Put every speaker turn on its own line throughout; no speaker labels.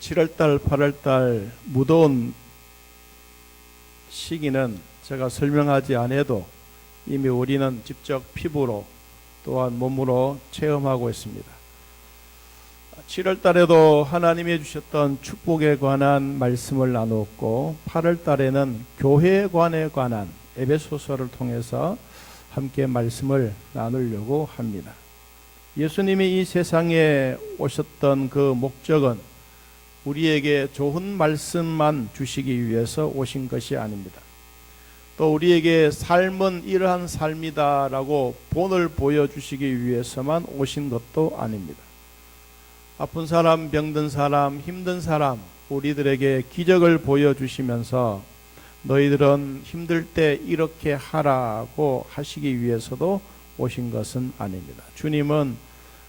7월달, 8월달 무더운 시기는 제가 설명하지 않아도 이미 우리는 직접 피부로 또한 몸으로 체험하고 있습니다. 7월달에도 하나님이 주셨던 축복에 관한 말씀을 나누었고 8월달에는 교회에 관한 에베소서를 통해서 함께 말씀을 나누려고 합니다. 예수님이 이 세상에 오셨던 그 목적은 우리에게 좋은 말씀만 주시기 위해서 오신 것이 아닙니다. 또 우리에게 삶은 이러한 삶이다라고 본을 보여주시기 위해서만 오신 것도 아닙니다. 아픈 사람, 병든 사람, 힘든 사람, 우리들에게 기적을 보여주시면서 너희들은 힘들 때 이렇게 하라고 하시기 위해서도 오신 것은 아닙니다. 주님은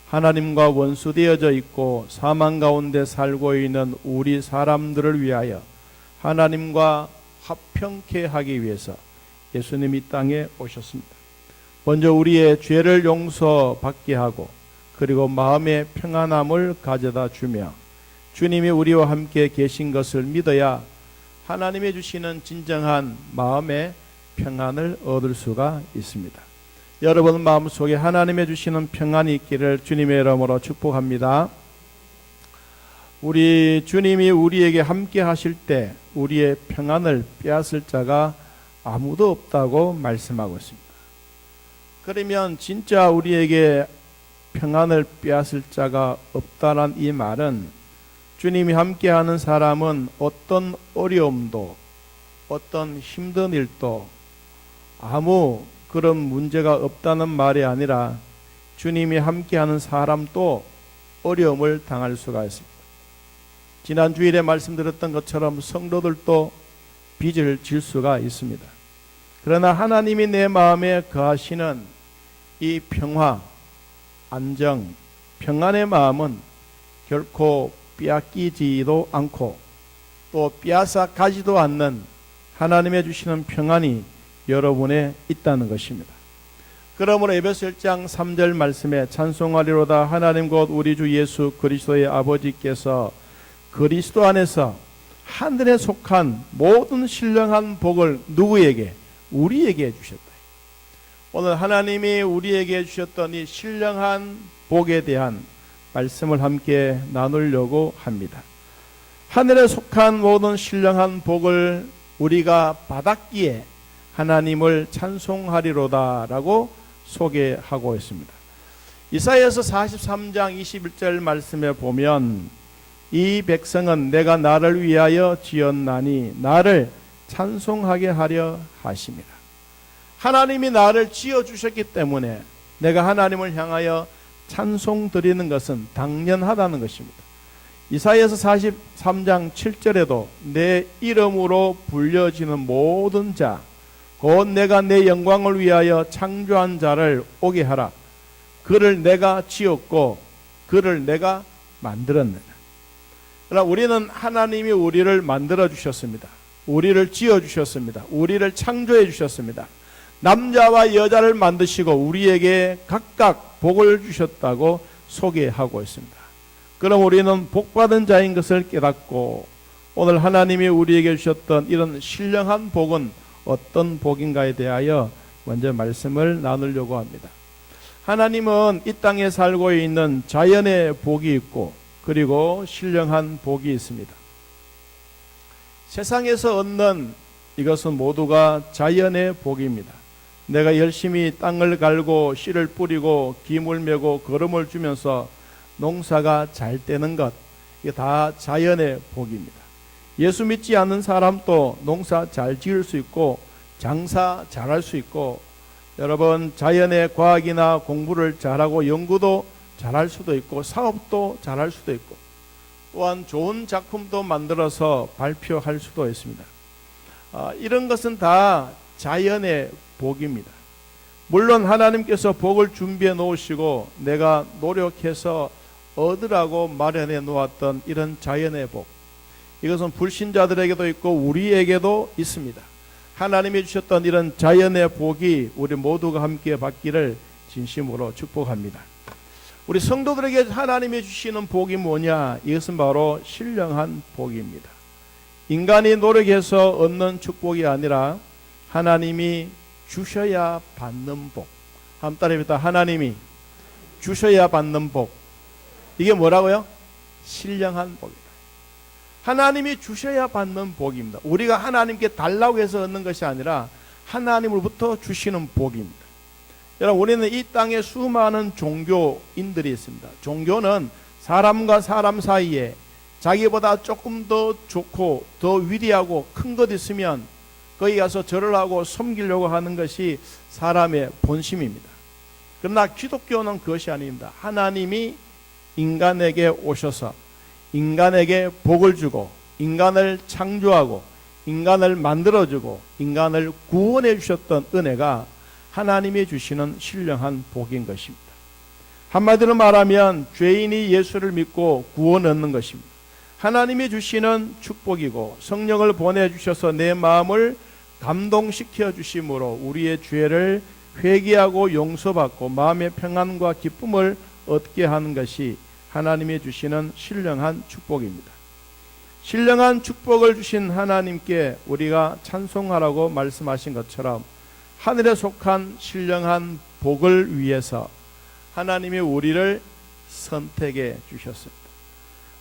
하나님과 원수되어져 있고 사망 가운데 살고 있는 우리 사람들을 위하여 하나님과 화평케 하기 위해서 예수님이 이 땅에 오셨습니다. 먼저 우리의 죄를 용서받게 하고 그리고 마음의 평안함을 가져다 주며 주님이 우리와 함께 계신 것을 믿어야 하나님이 주시는 진정한 마음의 평안을 얻을 수가 있습니다. 여러분 마음속에 하나님의 주시는 평안이 있기를 주님의 이름으로 축복합니다. 우리 주님이 우리에게 함께 하실 때 우리의 평안을 빼앗을 자가 아무도 없다고 말씀하고 있습니다. 그러면 진짜 우리에게 평안을 빼앗을 자가 없다란 이 말은 주님이 함께하는 사람은 어떤 어려움도 어떤 힘든 일도 아무 그런 문제가 없다는 말이 아니라 주님이 함께하는 사람도 어려움을 당할 수가 있습니다. 지난 주일에 말씀드렸던 것처럼 성도들도 빚을 질 수가 있습니다. 그러나 하나님이 내 마음에 거하시는 이 평화, 안정, 평안의 마음은 결코 빼앗기지도 않고 또 빼앗아 가지도 않는 하나님의 주시는 평안이 여러분에 있다는 것입니다. 그러므로 에베소 1장 3절 말씀에 찬송하리로다 하나님 곧 우리 주 예수 그리스도의 아버지께서 그리스도 안에서 하늘에 속한 모든 신령한 복을 누구에게? 우리에게 주셨다. 오늘 하나님이 우리에게 주셨던 이 신령한 복에 대한 말씀을 함께 나누려고 합니다. 하늘에 속한 모든 신령한 복을 우리가 받았기에 하나님을 찬송하리로다 라고 소개하고 있습니다. 이사야서 43장 21절 말씀에 보면 이 백성은 내가 나를 위하여 지었나니 나를 찬송하게 하려 하심이라. 하나님이 나를 지어주셨기 때문에 내가 하나님을 향하여 찬송 드리는 것은 당연하다는 것입니다. 이사야서 43장 7절에도 내 이름으로 불려지는 모든 자 곧 내가 내 영광을 위하여 창조한 자를 오게 하라. 그를 내가 지었고 그를 내가 만들었느냐. 그러나 우리는 하나님이 우리를 만들어 주셨습니다. 우리를 지어 주셨습니다. 우리를 창조해 주셨습니다. 남자와 여자를 만드시고 우리에게 각각 복을 주셨다고 소개하고 있습니다. 그럼 우리는 복받은 자인 것을 깨닫고 오늘 하나님이 우리에게 주셨던 이런 신령한 복은 어떤 복인가에 대하여 먼저 말씀을 나누려고 합니다. 하나님은 이 땅에 살고 있는 자연의 복이 있고 그리고 신령한 복이 있습니다. 세상에서 얻는 이것은 모두가 자연의 복입니다. 내가 열심히 땅을 갈고 씨를 뿌리고 기물 메고 거름을 주면서 농사가 잘 되는 것, 이게 다 자연의 복입니다. 예수 믿지 않는 사람도 농사 잘 지을 수 있고 장사 잘할 수 있고 여러분 자연의 과학이나 공부를 잘하고 연구도 잘할 수도 있고 사업도 잘할 수도 있고 또한 좋은 작품도 만들어서 발표할 수도 있습니다. 이런 것은 다 자연의 복입니다. 물론 하나님께서 복을 준비해 놓으시고 내가 노력해서 얻으라고 마련해 놓았던 이런 자연의 복, 이것은 불신자들에게도 있고 우리에게도 있습니다. 하나님이 주셨던 이런 자연의 복이 우리 모두가 함께 받기를 진심으로 축복합니다. 우리 성도들에게 하나님이 주시는 복이 뭐냐? 이것은 바로 신령한 복입니다. 인간이 노력해서 얻는 축복이 아니라 하나님이 주셔야 받는 복. 한번 따라해봅니다. 하나님이 주셔야 받는 복. 이게 뭐라고요? 신령한 복이다. 하나님이 주셔야 받는 복입니다. 우리가 하나님께 달라고 해서 얻는 것이 아니라 하나님으로부터 주시는 복입니다. 여러분, 우리는 이 땅에 수많은 종교인들이 있습니다. 종교는 사람과 사람 사이에 자기보다 조금 더 좋고 더 위대하고 큰 것 있으면 거기 가서 절을 하고 섬기려고 하는 것이 사람의 본심입니다. 그러나 기독교는 그것이 아닙니다. 하나님이 인간에게 오셔서 인간에게 복을 주고 인간을 창조하고 인간을 만들어주고 인간을 구원해 주셨던 은혜가 하나님이 주시는 신령한 복인 것입니다. 한마디로 말하면 죄인이 예수를 믿고 구원 얻는 것입니다. 하나님이 주시는 축복이고 성령을 보내주셔서 내 마음을 감동시켜 주심으로 우리의 죄를 회개하고 용서받고 마음의 평안과 기쁨을 얻게 하는 것이 하나님이 주시는 신령한 축복입니다. 신령한 축복을 주신 하나님께 우리가 찬송하라고 말씀하신 것처럼 하늘에 속한 신령한 복을 위해서 하나님이 우리를 선택해 주셨습니다.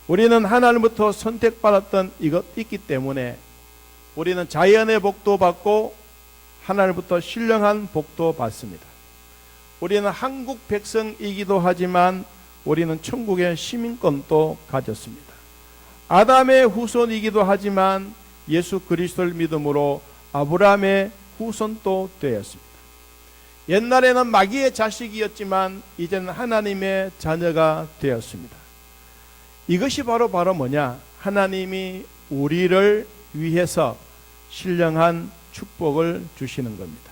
우리는 하나님부터 선택받았던 이것 있기 때문에 우리는 자연의 복도 받고 하나님부터 신령한 복도 받습니다. 우리는 한국 백성이기도 하지만 우리는 천국의 시민권도 가졌습니다. 아담의 후손이기도 하지만 예수 그리스도를 믿음으로 아브라함의 후손도 되었습니다. 옛날에는 마귀의 자식이었지만 이제는 하나님의 자녀가 되었습니다. 이것이 바로 뭐냐? 하나님이 우리를 위해서 신령한 축복을 주시는 겁니다.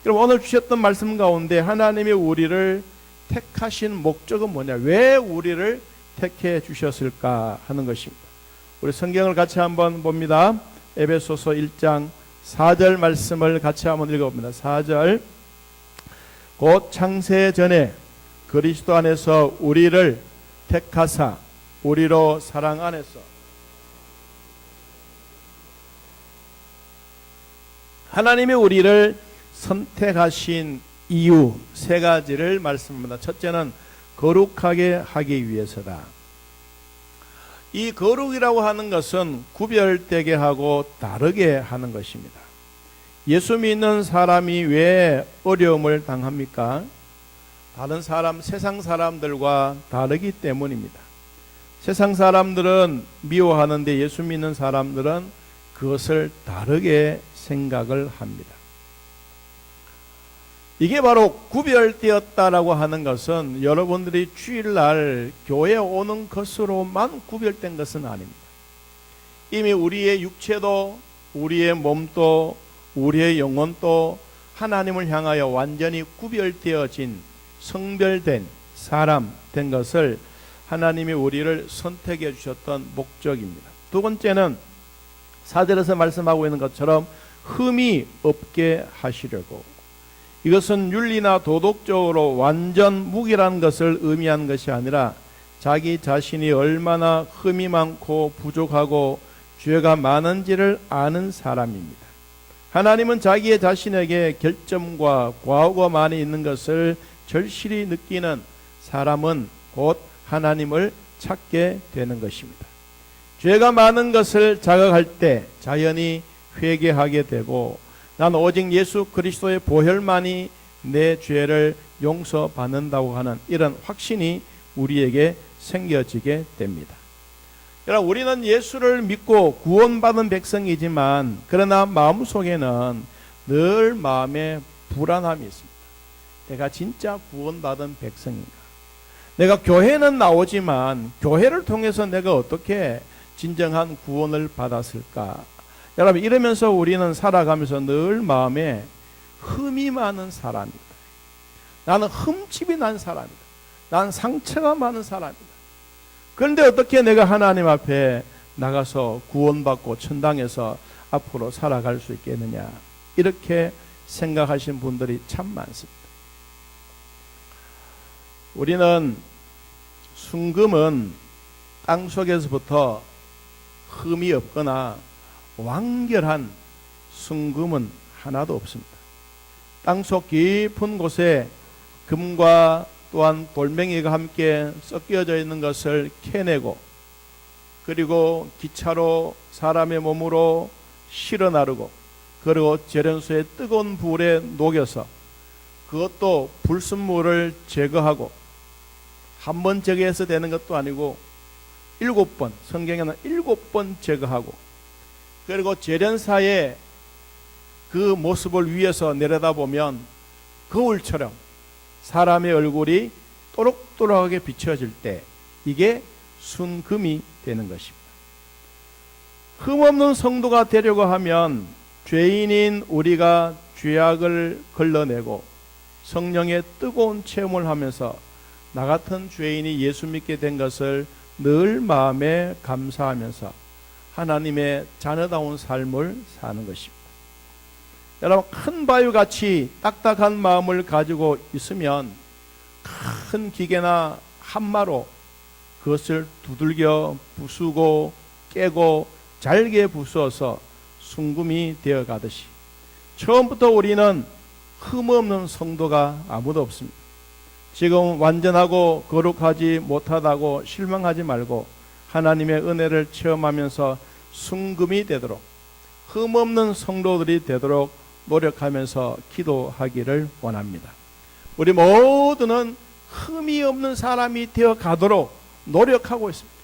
그럼 오늘 주셨던 말씀 가운데 하나님이 우리를 택하신 목적은 뭐냐? 왜 우리를 택해 주셨을까 하는 것입니다. 우리 성경을 같이 한번 봅니다. 에베소서 1장 4절 말씀을 같이 한번 읽어봅니다. 4절 곧 창세 전에 그리스도 안에서 우리를 택하사 우리로 사랑 안에서 하나님이 우리를 선택하신 이유 세 가지를 말씀합니다. 첫째는 거룩하게 하기 위해서다. 이 거룩이라고 하는 것은 구별되게 하고 다르게 하는 것입니다. 예수 믿는 사람이 왜 어려움을 당합니까? 다른 사람, 세상 사람들과 다르기 때문입니다. 세상 사람들은 미워하는데 예수 믿는 사람들은 그것을 다르게 생각을 합니다. 이게 바로 구별되었다라고 하는 것은 여러분들이 주일날 교회에 오는 것으로만 구별된 것은 아닙니다. 이미 우리의 육체도 우리의 몸도 우리의 영혼도 하나님을 향하여 완전히 구별되어진 성별된 사람 된 것을 하나님이 우리를 선택해 주셨던 목적입니다. 두 번째는 4절에서 말씀하고 있는 것처럼 흠이 없게 하시려고, 이것은 윤리나 도덕적으로 완전 무기라는 것을 의미하는 것이 아니라 자기 자신이 얼마나 흠이 많고 부족하고 죄가 많은지를 아는 사람입니다. 하나님은 자기의 자신에게 결점과 과오가 많이 있는 것을 절실히 느끼는 사람은 곧 하나님을 찾게 되는 것입니다. 죄가 많은 것을 자각할 때 자연히 회개하게 되고 나는 오직 예수 그리스도의 보혈만이 내 죄를 용서받는다고 하는 이런 확신이 우리에게 생겨지게 됩니다. 여러분, 우리는 예수를 믿고 구원받은 백성이지만 그러나 마음속에는 늘 마음에 불안함이 있습니다. 내가 진짜 구원받은 백성인가? 내가 교회는 나오지만 교회를 통해서 내가 어떻게 진정한 구원을 받았을까? 여러분, 이러면서 우리는 살아가면서 늘 마음에 흠이 많은 사람이다. 나는 흠집이 난 사람이다. 나는 상처가 많은 사람이다. 그런데 어떻게 내가 하나님 앞에 나가서 구원받고 천당에서 앞으로 살아갈 수 있겠느냐? 이렇게 생각하시는 분들이 참 많습니다. 우리는 순금은 땅 속에서부터 흠이 없거나 완결한 순금은 하나도 없습니다. 땅속 깊은 곳에 금과 또한 돌멩이가 함께 섞여져 있는 것을 캐내고, 그리고 기차로 사람의 몸으로 실어 나르고, 그리고 재련소에 뜨거운 불에 녹여서 그것도 불순물을 제거하고, 한 번 제거해서 되는 것도 아니고 7번, 성경에는 7번 제거하고, 그리고 재련사의 그 모습을 위에서 내려다보면 거울처럼 사람의 얼굴이 또록또록하게 비춰질 때 이게 순금이 되는 것입니다. 흠없는 성도가 되려고 하면 죄인인 우리가 죄악을 걸러내고 성령의 뜨거운 체험을 하면서 나 같은 죄인이 예수 믿게 된 것을 늘 마음에 감사하면서 하나님의 자녀다운 삶을 사는 것입니다. 여러분, 큰 바위같이 딱딱한 마음을 가지고 있으면 큰 기계나 한마로 그것을 두들겨 부수고 깨고 잘게 부수어서 순금이 되어 가듯이 처음부터 우리는 흠없는 성도가 아무도 없습니다. 지금 완전하고 거룩하지 못하다고 실망하지 말고 하나님의 은혜를 체험하면서 순금이 되도록, 흠없는 성도들이 되도록 노력하면서 기도하기를 원합니다. 우리 모두는 흠이 없는 사람이 되어 가도록 노력하고 있습니다.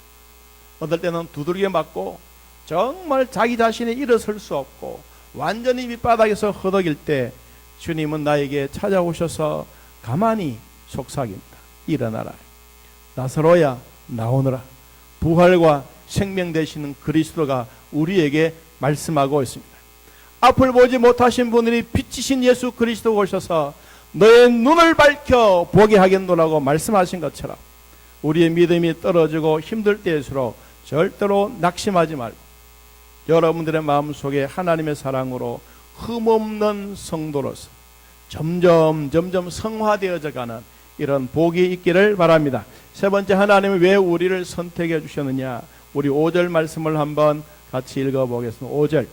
어떨 때는 두들겨 맞고 정말 자기 자신이 일어설 수 없고 완전히 밑바닥에서 허덕일 때 주님은 나에게 찾아오셔서 가만히 속삭입니다. 일어나라. 나사로야 나오너라. 부활과 생명 되시는 그리스도가 우리에게 말씀하고 있습니다. 앞을 보지 못하신 분들이 빛이신 예수 그리스도가 오셔서 너의 눈을 밝혀 보게 하겠노라고 말씀하신 것처럼 우리의 믿음이 떨어지고 힘들 때일수록 절대로 낙심하지 말고 여러분들의 마음속에 하나님의 사랑으로 흠없는 성도로서 점점 성화되어져 가는 이런 복이 있기를 바랍니다. 세 번째, 하나님은 왜 우리를 선택해 주셨느냐? 우리 5절 말씀을 한번 같이 읽어보겠습니다. 5절,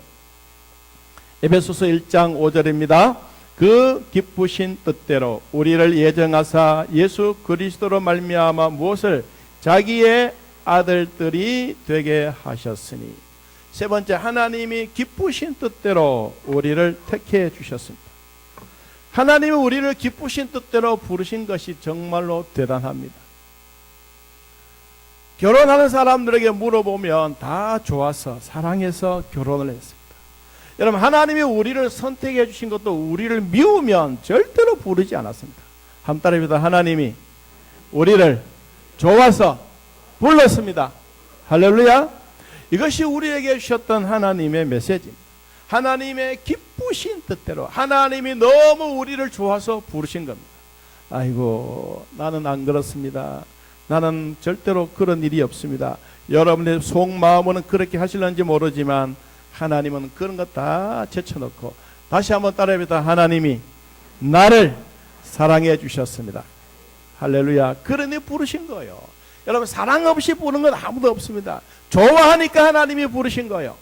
에베소서 1장 5절입니다. 그 기쁘신 뜻대로 우리를 예정하사 예수 그리스도로 말미암아 무엇을? 자기의 아들들이 되게 하셨으니. 세 번째, 하나님이 기쁘신 뜻대로 우리를 택해 주셨습니다. 하나님이 우리를 기쁘신 뜻대로 부르신 것이 정말로 대단합니다. 결혼하는 사람들에게 물어보면 다 좋아서 사랑해서 결혼을 했습니다. 여러분, 하나님이 우리를 선택해 주신 것도 우리를 미우면 절대로 부르지 않았습니다. 한 따라합니다. 하나님이 우리를 좋아서 불렀습니다. 할렐루야. 이것이 우리에게 주셨던 하나님의 메시지입니다. 하나님의 기쁘신 뜻대로 하나님이 너무 우리를 좋아서 부르신 겁니다. 아이고, 나는 안 그렇습니다. 나는 절대로 그런 일이 없습니다. 여러분의 속마음은 그렇게 하실는지 모르지만 하나님은 그런 것 다 제쳐놓고 다시 한번 따라해봅니다. 하나님이 나를 사랑해 주셨습니다. 할렐루야. 그러니 부르신 거예요. 여러분, 사랑 없이 부르는 건 아무도 없습니다. 좋아하니까 하나님이 부르신 거예요.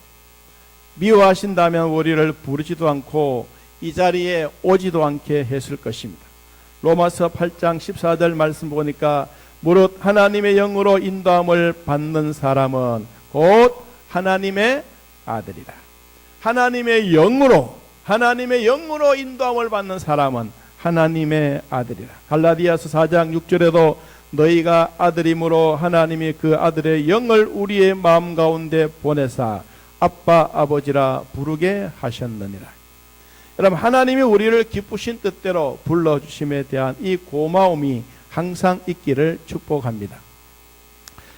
미워하신다면 우리를 부르지도 않고 이 자리에 오지도 않게 했을 것입니다. 로마서 8장 14절 말씀 보니까 무릇 하나님의 영으로 인도함을 받는 사람은 곧 하나님의 아들이라. 하나님의 영으로 인도함을 받는 사람은 하나님의 아들이라. 갈라디아서 4장 6절에도 너희가 아들이므로 하나님이 그 아들의 영을 우리의 마음 가운데 보내사 아빠 아버지라 부르게 하셨느니라. 여러분, 하나님이 우리를 기쁘신 뜻대로 불러주심에 대한 이 고마움이 항상 있기를 축복합니다.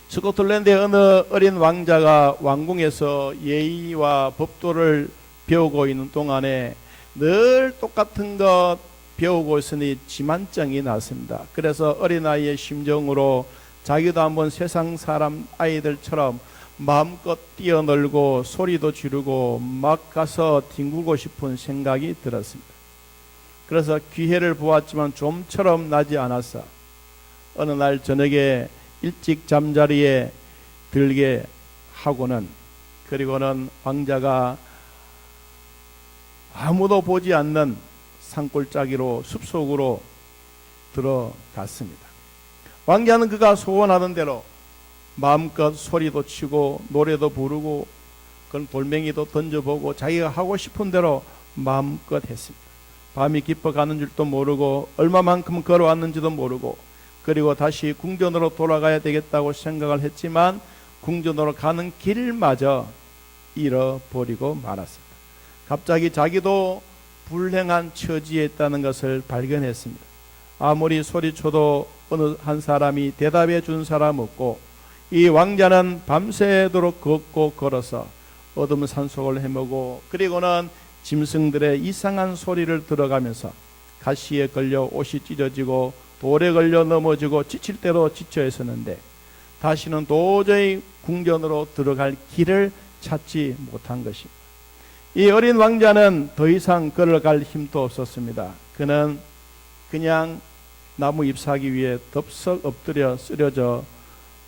스코틀랜드의 어느 어린 왕자가 왕궁에서 예의와 법도를 배우고 있는 동안에 늘 똑같은 것 배우고 있으니 지만증이 났습니다. 그래서 어린아이의 심정으로 자기도 한번 세상 사람 아이들처럼 마음껏 뛰어놀고 소리도 지르고 막 가서 뒹굴고 싶은 생각이 들었습니다. 그래서 기회를 보았지만 좀처럼 나지 않았어 어느 날 저녁에 일찍 잠자리에 들게 하고는, 그리고는 왕자가 아무도 보지 않는 산골짜기로 숲속으로 들어갔습니다. 왕자는 그가 소원하던 대로 마음껏 소리도 치고 노래도 부르고 그런 돌멩이도 던져보고 자기가 하고 싶은 대로 마음껏 했습니다. 밤이 깊어가는 줄도 모르고 얼마만큼 걸어왔는지도 모르고, 그리고 다시 궁전으로 돌아가야 되겠다고 생각을 했지만 궁전으로 가는 길마저 잃어버리고 말았습니다. 갑자기 자기도 불행한 처지에 있다는 것을 발견했습니다. 아무리 소리쳐도 어느 한 사람이 대답해 준 사람 없고, 이 왕자는 밤새도록 걷고 걸어서 어둠 산속을 헤매고, 그리고는 짐승들의 이상한 소리를 들어가면서 가시에 걸려 옷이 찢어지고 돌에 걸려 넘어지고 지칠 대로 지쳐 있었는데, 다시는 도저히 궁전으로 들어갈 길을 찾지 못한 것입니다. 이 어린 왕자는 더 이상 걸어갈 힘도 없었습니다. 그는 그냥 나무 잎사귀 위에 덥석 엎드려 쓰러져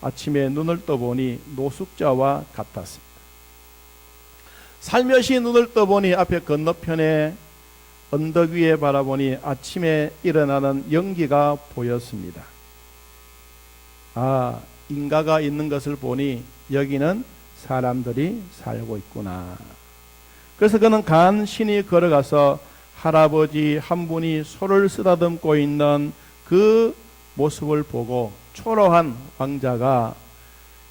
아침에 눈을 떠보니 노숙자와 같았습니다. 살며시 눈을 떠보니 앞에 건너편에 언덕 위에 바라보니 아침에 일어나는 연기가 보였습니다. 아, 인가가 있는 것을 보니 여기는 사람들이 살고 있구나. 그래서 그는 간신히 걸어가서 할아버지 한 분이 소를 쓰다듬고 있는 그 모습을 보고 초라한 왕자가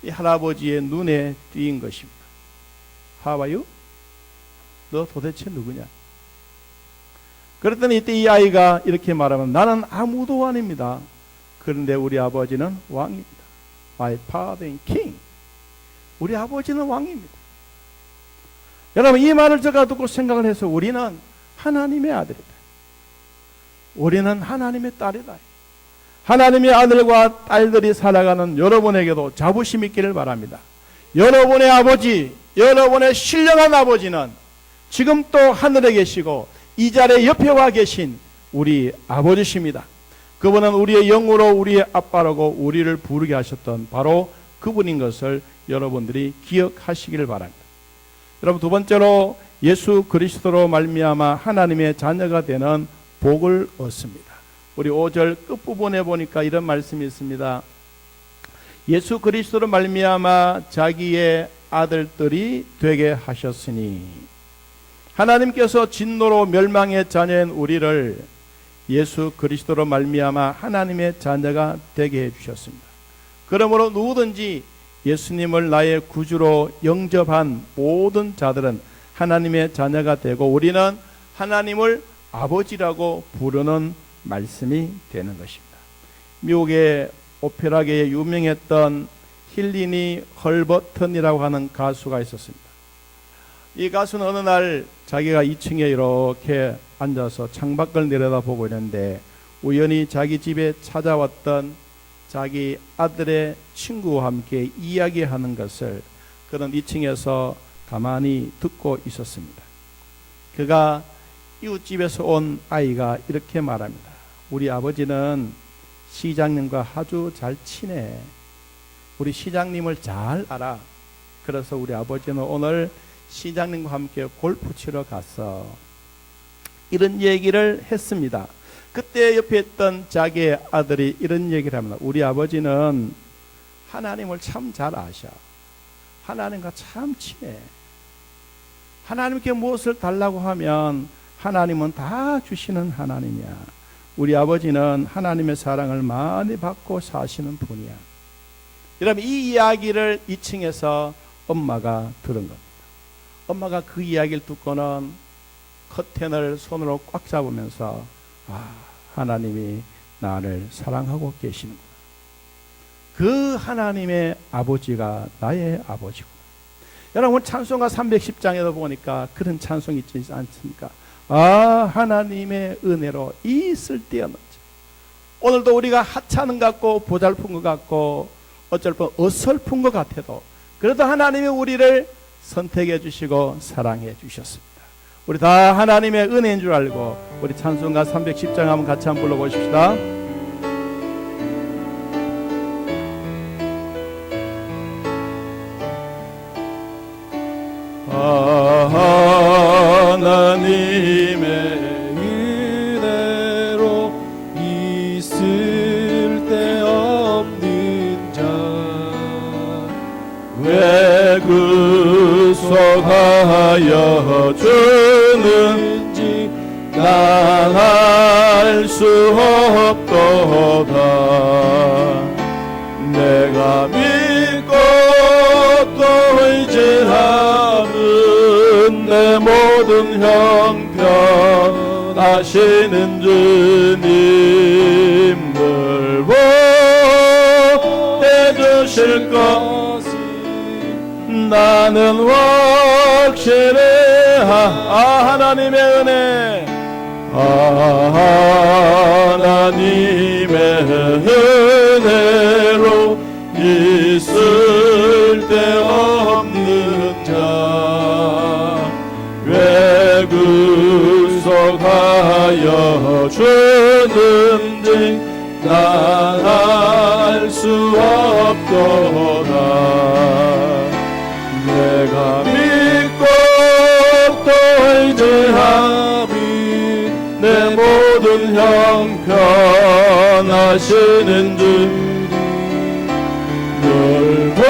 이 할아버지의 눈에 띄인 것입니다. How are you? 너 도대체 누구냐? 그랬더니 이때 이 아이가 이렇게 말하면, 나는 아무도 아닙니다. 그런데 우리 아버지는 왕입니다. My father is king. 우리 아버지는 왕입니다. 여러분, 이 말을 제가 듣고 생각을 해서 우리는 하나님의 아들이다. 우리는 하나님의 딸이다. 하나님의 아들과 딸들이 살아가는 여러분에게도 자부심 있기를 바랍니다. 여러분의 아버지, 여러분의 신령한 아버지는 지금 또 하늘에 계시고 이 자리에 옆에 와 계신 우리 아버지십니다. 그분은 우리의 영으로 우리의 아빠라고 우리를 부르게 하셨던 바로 그분인 것을 여러분들이 기억하시기를 바랍니다. 여러분, 두 번째로 예수 그리스도로 말미암아 하나님의 자녀가 되는 복을 얻습니다. 우리 5절 끝부분에 보니까 이런 말씀이 있습니다. 예수 그리스도로 말미암아 자기의 아들들이 되게 하셨으니, 하나님께서 진노로 멸망의 자녀인 우리를 예수 그리스도로 말미암아 하나님의 자녀가 되게 해주셨습니다. 그러므로 누구든지 예수님을 나의 구주로 영접한 모든 자들은 하나님의 자녀가 되고 우리는 하나님을 아버지라고 부르는 말씀이 되는 것입니다. 미국의 오페라계에 유명했던 힐리니 헐버튼이라고 하는 가수가 있었습니다. 이 가수는 어느 날 자기가 2층에 이렇게 앉아서 창밖을 내려다보고 있는데 우연히 자기 집에 찾아왔던 자기 아들의 친구와 함께 이야기하는 것을 그는 2층에서 가만히 듣고 있었습니다. 그가 이웃집에서 온 아이가 이렇게 말합니다. 우리 아버지는 시장님과 아주 잘 친해. 우리 시장님을 잘 알아. 그래서 우리 아버지는 오늘 시장님과 함께 골프 치러 갔어. 이런 얘기를 했습니다. 그때 옆에 있던 자기의 아들이 이런 얘기를 합니다. 우리 아버지는 하나님을 참 잘 아셔. 하나님과 참 친해. 하나님께 무엇을 달라고 하면 하나님은 다 주시는 하나님이야. 우리 아버지는 하나님의 사랑을 많이 받고 사시는 분이야. 여러분, 이 이야기를 2층에서 엄마가 들은 겁니다. 엄마가 그 이야기를 듣고는 커튼을 손으로 꽉 잡으면서 하나님이 나를 사랑하고 계시는구나. 그 하나님의 아버지가 나의 아버지구나. 여러분, 찬송가 310장에도 보니까 그런 찬송이 있지 않습니까? 하나님의 은혜로 이 쓸데없는 자. 오늘도 우리가 하찮은 것 같고 보잘픈 것 같고 어쩔 뻔 어설픈 것 같아도 그래도 하나님이 우리를 선택해 주시고 사랑해 주셨습니다. 우리 다 하나님의 은혜인 줄 알고 우리 찬송가 310장 한번 같이 한번 불러보십시다. 하나님의 은혜로 있을 데 없는 자 왜 구속하여 주는지 난 알 수 없도다. 내가 믿고 또 의지하는 내 모든 형편 하시는 주님들 보해 주실 것을 나는 확실해. 하나님의 은혜, 하나님의 은혜로 있을 데 없는 자 왜 구속하여 주는지 난 알 수 없도다. 내가 믿고 또 의지하며 내 모든 형편 하시는 주님 늘 보해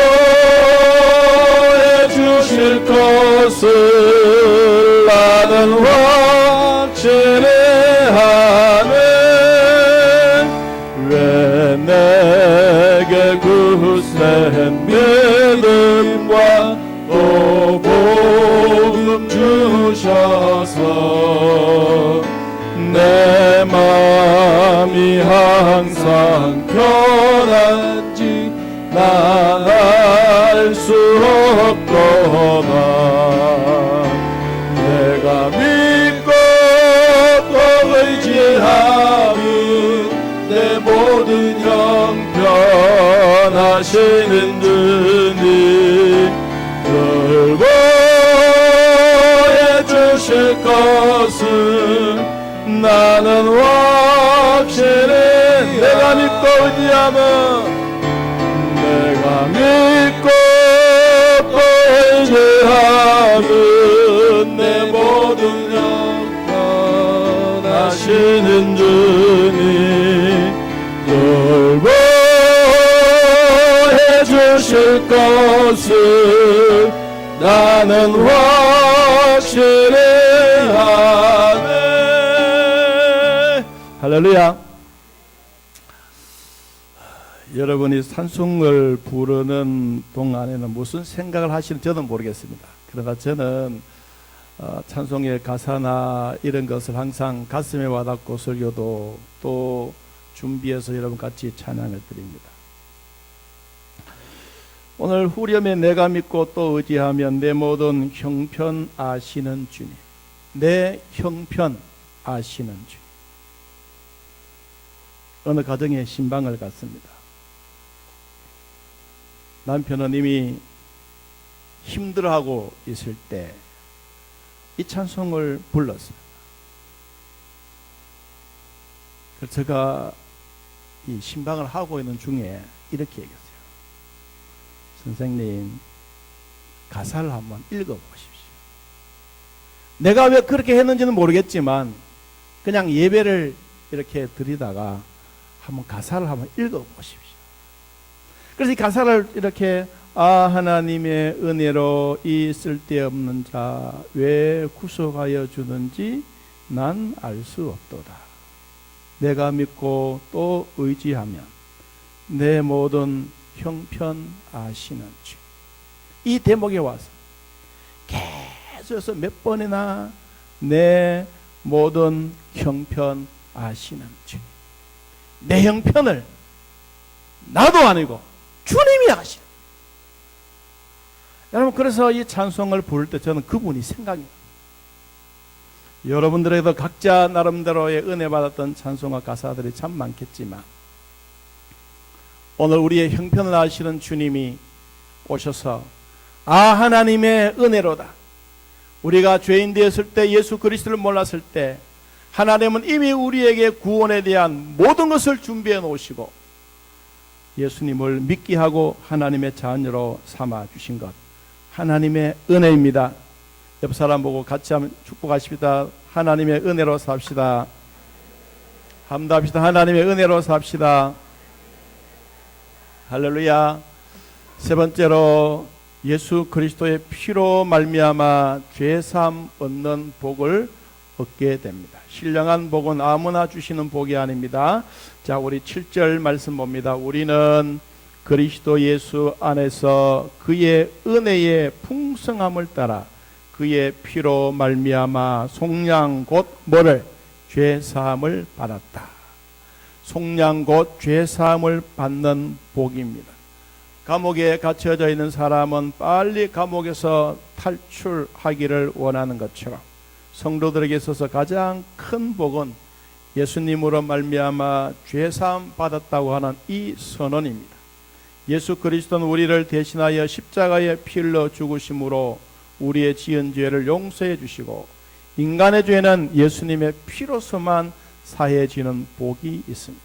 주실 것을 나는 확실히 하네. 왜 내게 굳센 믿음과 또 복음 주셔서 내 마음이 항상 편한지 난 알 수 없도다. 내가 믿고 또 의지하며 내 모든 형편 하시는 주님 늘 보해 주실 것을 나는 확실해. 내가 믿고 의지하며 내가 믿고 또 의지하며 내 모든 형편 하시는 주님 늘 보해 주실 것을 나는 확실히 하네. 할렐루야. 여러분이 찬송을 부르는 동안에는 무슨 생각을 하시는지 저는 모르겠습니다. 그러나 저는 찬송의 가사나 이런 것을 항상 가슴에 와닿고 설교도 또 준비해서 여러분 같이 찬양을 드립니다. 오늘 후렴에 내가 믿고 또 의지하면 내 모든 형편 아시는 주님, 내 형편 아시는 주님. 어느 가정에 신방을 갔습니다. 남편은 이미 힘들어하고 있을 때 이 찬송을 불렀습니다. 그래서 제가 이 신방을 하고 있는 중에 이렇게 얘기했어요. 선생님, 가사를 한번 읽어보십시오. 내가 왜 그렇게 했는지는 모르겠지만 그냥 예배를 이렇게 드리다가 한번 가사를 한번 읽어보십시오. 그래서 이 가사를 이렇게 하나님의 은혜로 이 쓸데없는 자 왜 구속하여 주는지 난 알 수 없도다. 내가 믿고 또 의지하면 내 모든 형편 아시는 주. 이 대목에 와서 계속해서 몇 번이나 내 모든 형편 아시는 주. 내 형편을 나도 아니고 주님이 아시는. 여러분, 그래서 이 찬송을 부를 때 저는 그분이 생각이 나요. 여러분들에게도 각자 나름대로의 은혜 받았던 찬송과 가사들이 참 많겠지만 오늘 우리의 형편을 아시는 주님이 오셔서 하나님의 은혜로다. 우리가 죄인 되었을 때, 예수 그리스도를 몰랐을 때 하나님은 이미 우리에게 구원에 대한 모든 것을 준비해 놓으시고 예수님을 믿게 하고 하나님의 자녀로 삼아 주신 것, 하나님의 은혜입니다. 옆 사람 보고 같이 한번 축복하십니다. 하나님의 은혜로 삽시다. 함답시다. 하나님의 은혜로 삽시다. 할렐루야. 세 번째로 예수 그리스도의 피로 말미암아 죄사함 얻는 복을 얻게 됩니다. 신령한 복은 아무나 주시는 복이 아닙니다. 자, 우리 7절 말씀 봅니다. 우리는 그리스도 예수 안에서 그의 은혜의 풍성함을 따라 그의 피로 말미암아 속량 곧 뭐를? 죄사함을 받았다. 속량 곧 죄사함을 받는 복입니다. 감옥에 갇혀져 있는 사람은 빨리 감옥에서 탈출하기를 원하는 것처럼 성도들에게 있어서 가장 큰 복은 예수님으로 말미암아 죄사함 받았다고 하는 이 선언입니다. 예수 그리스도는 우리를 대신하여 십자가에 피 흘려 죽으심으로 우리의 지은 죄를 용서해 주시고 인간의 죄는 예수님의 피로서만 사해지는 복이 있습니다.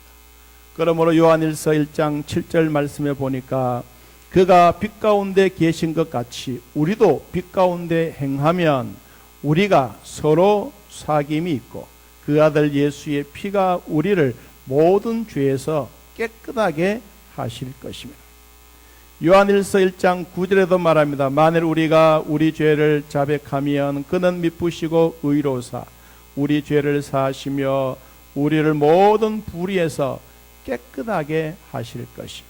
그러므로 요한일서 1장 7절 말씀에 보니까 그가 빛 가운데 계신 것 같이 우리도 빛 가운데 행하면 우리가 서로 사귐이 있고 그 아들 예수의 피가 우리를 모든 죄에서 깨끗하게 하실 것입니다. 요한일서 1장 9절에도 말합니다. 만일 우리가 우리 죄를 자백하면 그는 미쁘시고 의로우사 우리 죄를 사하시며 우리를 모든 불의에서 깨끗하게 하실 것이요.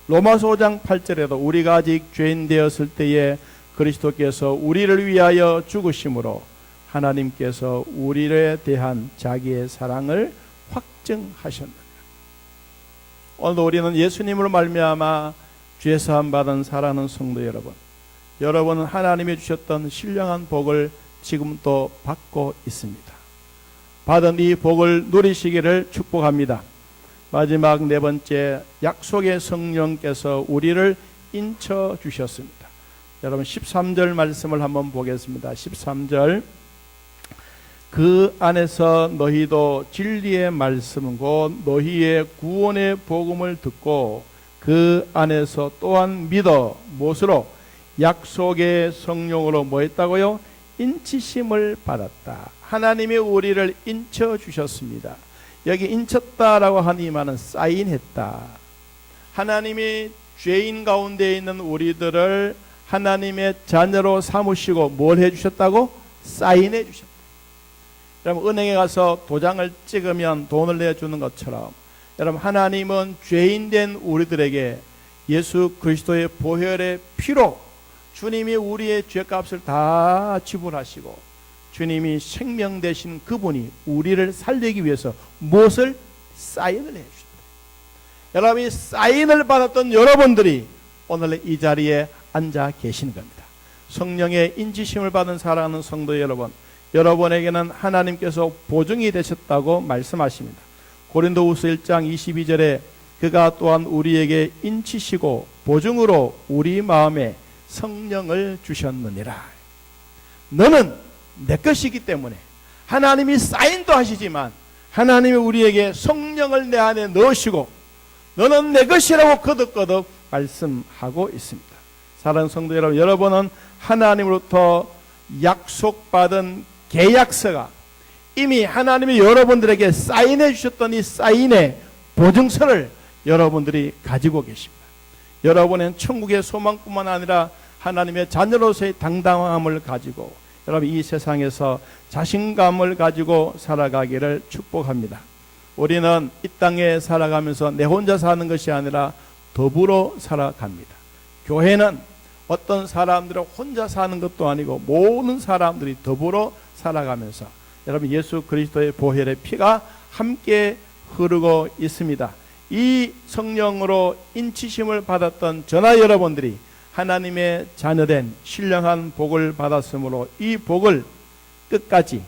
로마서 5장 8절에도 우리가 아직 죄인 되었을 때에 그리스도께서 우리를 위하여 죽으심으로 하나님께서 우리에 대한 자기의 사랑을 확증하셨느니라. 오늘 우리는 예수님으로 말미암아 죄사함 받은 사랑하는 성도 여러분, 여러분은 하나님이 주셨던 신령한 복을 지금 또 받고 있습니다. 받은 이 복을 누리시기를 축복합니다. 마지막 네 번째, 약속의 성령께서 우리를 인쳐 주셨습니다. 여러분 13절 말씀을 한번 보겠습니다. 13절, 그 안에서 너희도 진리의 말씀 곧 너희의 구원의 복음을 듣고 그 안에서 또한 믿어 무엇으로? 약속의 성령으로 뭐 했다고요? 인치심을 받았다. 하나님이 우리를 인쳐 주셨습니다. 여기 인쳤다라고 하는 이 말은 사인했다. 하나님이 죄인 가운데 있는 우리들을 하나님의 자녀로 삼으시고 뭘 해주셨다고? 사인해 주셨다. 여러분 은행에 가서 도장을 찍으면 돈을 내주는 것처럼 여러분 하나님은 죄인된 우리들에게 예수 그리스도의 보혈의 피로 주님이 우리의 죄값을 다 지불하시고 주님이 생명 되신 그분이 우리를 살리기 위해서 무엇을? 사인을 해주셨다. 여러분 이 사인을 받았던 여러분들이 오늘 이 자리에 앉아 계시는 겁니다. 성령의 인지심을 받은 사랑하는 성도 여러분, 여러분에게는 하나님께서 보증이 되셨다고 말씀하십니다. 고린도후서 1장 22절에 그가 또한 우리에게 인치시고 보증으로 우리 마음에 성령을 주셨느니라. 너는 내 것이기 때문에 하나님이 사인도 하시지만 하나님이 우리에게 성령을 내 안에 넣으시고 너는 내 것이라고 거듭거듭 말씀하고 있습니다. 사랑하는 성도 여러분, 여러분은 하나님으로부터 약속받은 계약서가 이미 하나님이 여러분들에게 사인해 주셨던 이 사인의 보증서를 여러분들이 가지고 계십니다. 여러분은 천국의 소망뿐만 아니라 하나님의 자녀로서의 당당함을 가지고 여러분 이 세상에서 자신감을 가지고 살아가기를 축복합니다. 우리는 이 땅에 살아가면서 내 혼자 사는 것이 아니라 더불어 살아갑니다. 교회는 어떤 사람들은 혼자 사는 것도 아니고 모든 사람들이 더불어 살아가면서 여러분 예수 그리스도의 보혈의 피가 함께 흐르고 있습니다. 이 성령으로 인치심을 받았던 저나 여러분들이 하나님의 자녀된 신령한 복을 받았으므로 이 복을 끝까지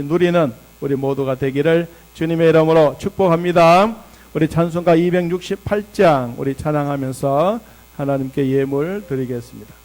누리는 우리 모두가 되기를 주님의 이름으로 축복합니다. 우리 찬송가 268장 우리 찬양하면서 하나님께 예물 드리겠습니다.